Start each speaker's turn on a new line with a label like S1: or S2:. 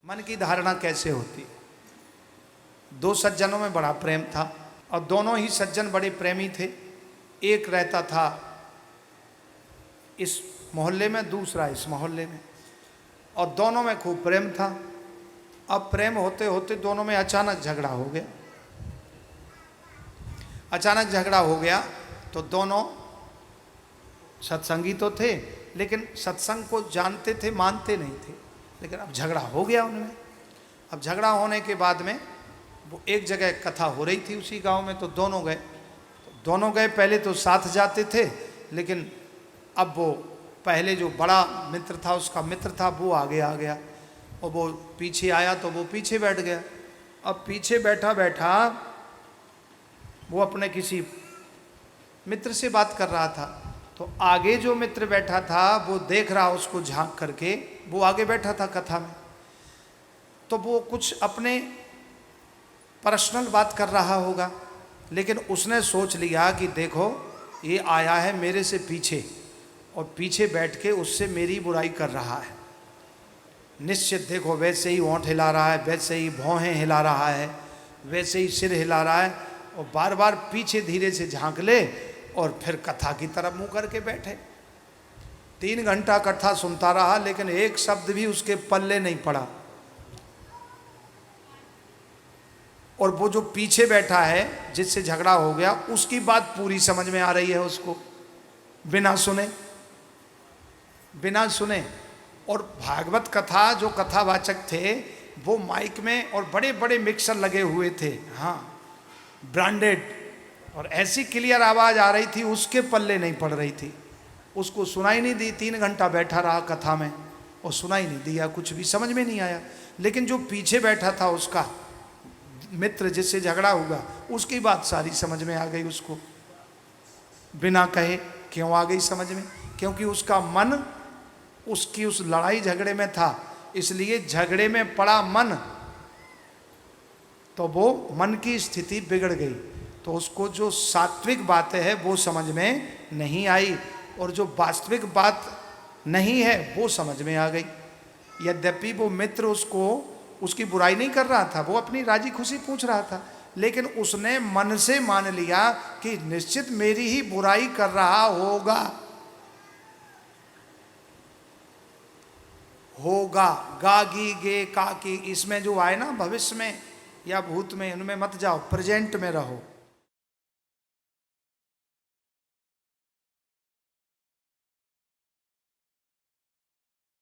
S1: मन की धारणा कैसे होती है। दो सज्जनों में बड़ा प्रेम था और दोनों ही सज्जन बड़े प्रेमी थे। एक रहता था इस मोहल्ले में, दूसरा इस मोहल्ले में, और दोनों में खूब प्रेम था। अब प्रेम होते होते दोनों में अचानक झगड़ा हो गया। अचानक झगड़ा हो गया तो दोनों सत्संगी तो थे, लेकिन सत्संग को जानते थे, मानते नहीं थे। लेकिन अब झगड़ा हो गया उनमें। अब झगड़ा होने के बाद में वो एक जगह कथा हो रही थी उसी गांव में, तो दोनों गए। पहले तो साथ जाते थे, लेकिन अब वो पहले जो बड़ा मित्र था, उसका मित्र था, वो आगे आ गया और वो पीछे आया तो वो पीछे बैठ गया। अब पीछे बैठा बैठा वो अपने किसी मित्र से बात कर रहा था, तो आगे जो मित्र बैठा था वो देख रहा उसको झांक करके, वो आगे बैठा था कथा में, तो वो कुछ अपने पर्सनल बात कर रहा होगा। लेकिन उसने सोच लिया कि देखो ये आया है मेरे से पीछे और पीछे बैठ के उससे मेरी बुराई कर रहा है। निश्चित देखो वैसे ही होंठ हिला रहा है, वैसे ही भौहें हिला रहा है, वैसे ही सिर हिला रहा है, और बार बार पीछे धीरे से झांक ले और फिर कथा की तरफ मुंह करके बैठे। 3 घंटा कथा सुनता रहा, लेकिन एक शब्द भी उसके पल्ले नहीं पड़ा। और वो जो पीछे बैठा है जिससे झगड़ा हो गया, उसकी बात पूरी समझ में आ रही है उसको, बिना सुने। और भागवत कथा जो कथावाचक थे वो माइक में और बड़े बड़े मिक्सर लगे हुए थे, हाँ ब्रांडेड, और ऐसी क्लियर आवाज आ रही थी, उसके पल्ले नहीं पड़ रही थी, उसको सुनाई नहीं दी। 3 घंटा बैठा रहा कथा में और सुनाई नहीं दिया, कुछ भी समझ में नहीं आया। लेकिन जो पीछे बैठा था उसका मित्र जिससे झगड़ा होगा, उसकी बात सारी समझ में आ गई उसको, बिना कहे। क्यों आ गई समझ में? क्योंकि उसका मन उसकी उस लड़ाई झगड़े में था, इसलिए झगड़े में पड़ा मन, तो वो मन की स्थिति बिगड़ गई। तो उसको जो सात्विक बातें है वो समझ में नहीं आई, और जो वास्तविक बात नहीं है वो समझ में आ गई। यद्यपि वो मित्र उसकी बुराई नहीं कर रहा था, वो अपनी राजी खुशी पूछ रहा था, लेकिन उसने मन से मान लिया कि निश्चित मेरी ही बुराई कर रहा होगा। गा गी गे का की, इसमें जो आए ना भविष्य में या भूत में, इनमें मत जाओ, प्रेजेंट में रहो।